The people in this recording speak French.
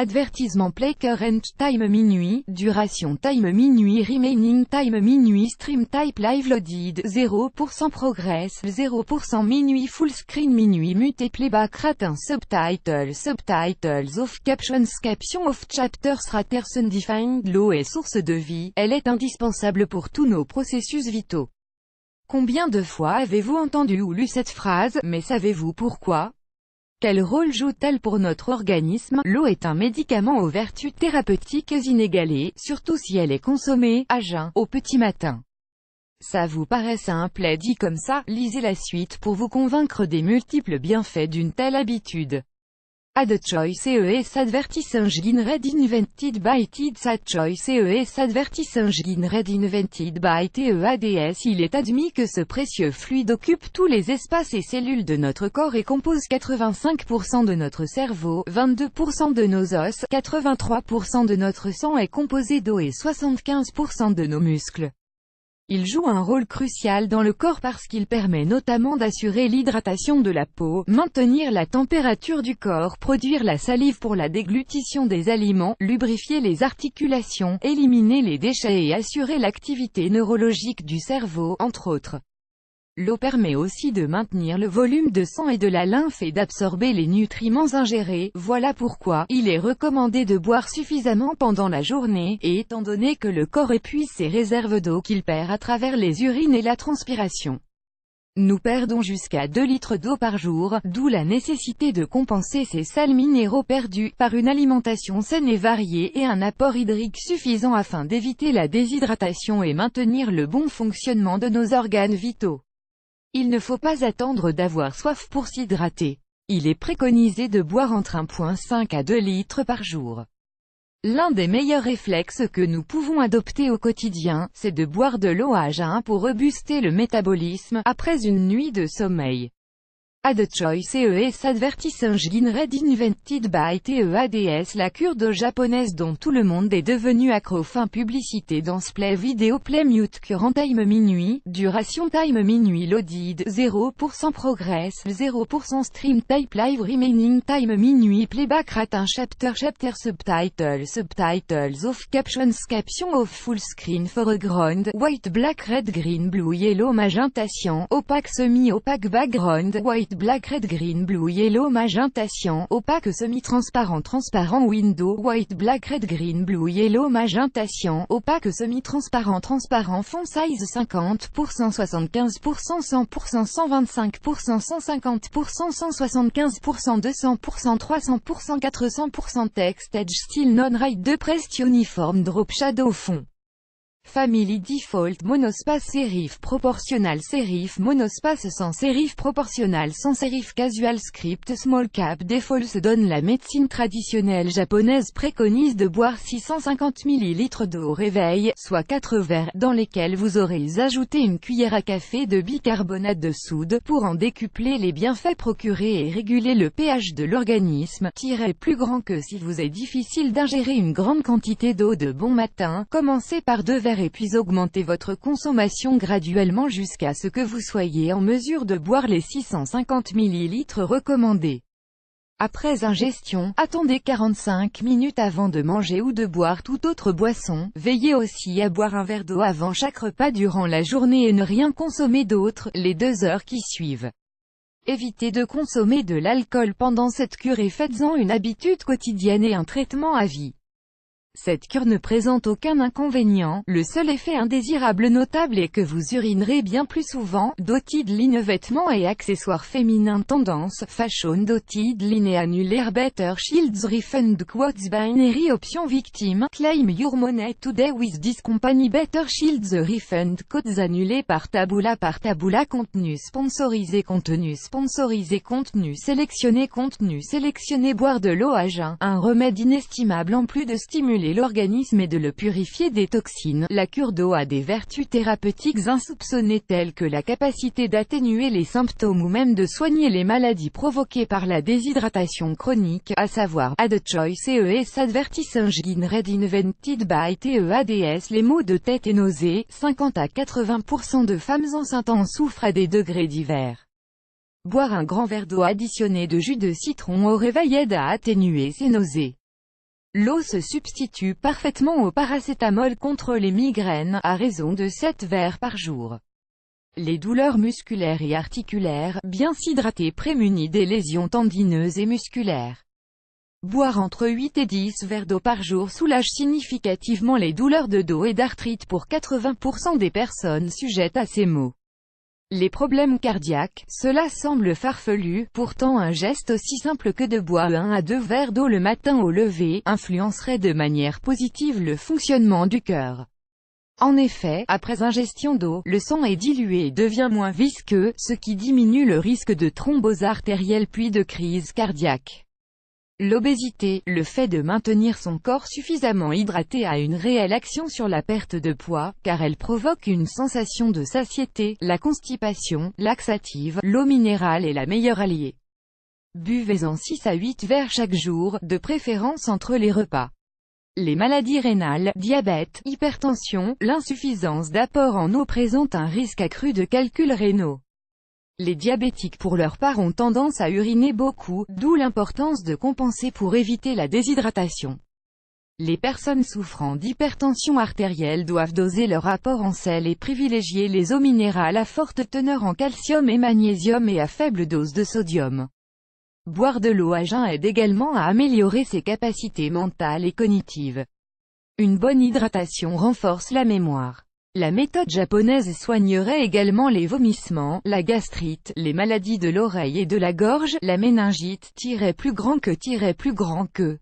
Advertisement play current time minuit, duration time minuit remaining time minuit stream type live loaded 0% progress 0% minuit full screen minuit mute playback rate subtitles off captions off chapters raters undefined. L'eau est source de vie, elle est indispensable pour tous nos processus vitaux. Combien de fois avez-vous entendu ou lu cette phrase, mais savez-vous pourquoi? Quel rôle joue-t-elle pour notre organisme? L'eau est un médicament aux vertus thérapeutiques inégalées, surtout si elle est consommée, à jeun, au petit matin. Ça vous paraît simple dit comme ça, lisez la suite pour vous convaincre des multiples bienfaits d'une telle habitude. Add choice ES advertising read invented by TEADS choice ES advertising read invented by TEADS. Il est admis que ce précieux fluide occupe tous les espaces et cellules de notre corps et compose 85% de notre cerveau, 22% de nos os, 83% de notre sang est composé d'eau et 75% de nos muscles. Il joue un rôle crucial dans le corps parce qu'il permet notamment d'assurer l'hydratation de la peau, maintenir la température du corps, produire la salive pour la déglutition des aliments, lubrifier les articulations, éliminer les déchets et assurer l'activité neurologique du cerveau, entre autres. L'eau permet aussi de maintenir le volume de sang et de la lymphe et d'absorber les nutriments ingérés, voilà pourquoi il est recommandé de boire suffisamment pendant la journée, et étant donné que le corps épuise ses réserves d'eau qu'il perd à travers les urines et la transpiration. Nous perdons jusqu'à 2 litres d'eau par jour, d'où la nécessité de compenser ces sels minéraux perdus, par une alimentation saine et variée et un apport hydrique suffisant afin d'éviter la déshydratation et maintenir le bon fonctionnement de nos organes vitaux. Il ne faut pas attendre d'avoir soif pour s'hydrater. Il est préconisé de boire entre 1,5 à 2 litres par jour. L'un des meilleurs réflexes que nous pouvons adopter au quotidien, c'est de boire de l'eau à jeun pour rebooster le métabolisme, après une nuit de sommeil. Add choice ES advertising read invented by TEADS. La cure d'eau japonaise dont tout le monde est devenu accro. Fin publicité dans play vidéo play mute current time minuit, duration time minuit loaded 0% progress 0% stream type live remaining time minuit playback rate chapter subtitles off captions off full screen foreground white black red green blue yellow magenta cyan opaque semi-opaque background white black red green blue yellow magenta cyan opaque semi-transparent transparent window white black red green blue yellow magenta cyan opaque semi-transparent transparent font size 50%, 75%, 100%, 125%, 150%, 175%, 200%, 300%, 400%. Text edge style non-right de pressed uniform drop shadow fond. Family default monospace serif proportional serif monospace sans serif proportional sans serif casual script small cap default donne. La médecine traditionnelle japonaise préconise de boire 650 ml d'eau au réveil, soit 4 verres, dans lesquels vous aurez ajouté une cuillère à café de bicarbonate de soude, pour en décupler les bienfaits procurés et réguler le pH de l'organisme, plus grand que si vous est difficile d'ingérer une grande quantité d'eau de bon matin. Commencez par 2 verres et puis augmentez votre consommation graduellement jusqu'à ce que vous soyez en mesure de boire les 650 ml recommandés. Après ingestion, attendez 45 minutes avant de manger ou de boire toute autre boisson. Veillez aussi à boire un verre d'eau avant chaque repas durant la journée et ne rien consommer d'autre, les 2 heures qui suivent. Évitez de consommer de l'alcool pendant cette cure et faites-en une habitude quotidienne et un traitement à vie. Cette cure ne présente aucun inconvénient, le seul effet indésirable notable est que vous urinerez bien plus souvent. Dotted line vêtements et accessoires féminins tendance, fashion dotted line annulaire better shields refund quotes binary option victime, claim your money today with this company better shields refund codes annulés par tabula contenu sponsorisé contenu sélectionné boire de l'eau à jeun, un remède inestimable en plus de stimuler l'organisme et de le purifier des toxines. La cure d'eau a des vertus thérapeutiques insoupçonnées telles que la capacité d'atténuer les symptômes ou même de soigner les maladies provoquées par la déshydratation chronique, à savoir Add choice ES advertising read invented by TEADS. Les maux de tête et nausées, 50 à 80% de femmes enceintes en souffrent à des degrés divers. Boire un grand verre d'eau additionné de jus de citron au réveil aide à atténuer ces nausées. L'eau se substitue parfaitement au paracétamol contre les migraines, à raison de 7 verres par jour. Les douleurs musculaires et articulaires, bien s'hydrater prémunit des lésions tendineuses et musculaires. Boire entre 8 et 10 verres d'eau par jour soulage significativement les douleurs de dos et d'arthrite pour 80% des personnes sujettes à ces maux. Les problèmes cardiaques, cela semble farfelu, pourtant un geste aussi simple que de boire 1 à 2 verres d'eau le matin au lever, influencerait de manière positive le fonctionnement du cœur. En effet, après ingestion d'eau, le sang est dilué et devient moins visqueux, ce qui diminue le risque de thrombose artérielle puis de crise cardiaque. L'obésité, le fait de maintenir son corps suffisamment hydraté a une réelle action sur la perte de poids, car elle provoque une sensation de satiété. La constipation, laxative, l'eau minérale est la meilleure alliée. Buvez-en 6 à 8 verres chaque jour, de préférence entre les repas. Les maladies rénales, diabète, hypertension, l'insuffisance d'apport en eau présentent un risque accru de calculs rénaux. Les diabétiques pour leur part ont tendance à uriner beaucoup, d'où l'importance de compenser pour éviter la déshydratation. Les personnes souffrant d'hypertension artérielle doivent doser leur apport en sel et privilégier les eaux minérales à forte teneur en calcium et magnésium et à faible dose de sodium. Boire de l'eau à jeun aide également à améliorer ses capacités mentales et cognitives. Une bonne hydratation renforce la mémoire. La méthode japonaise soignerait également les vomissements, la gastrite, les maladies de l'oreille et de la gorge, la méningite, plus grand que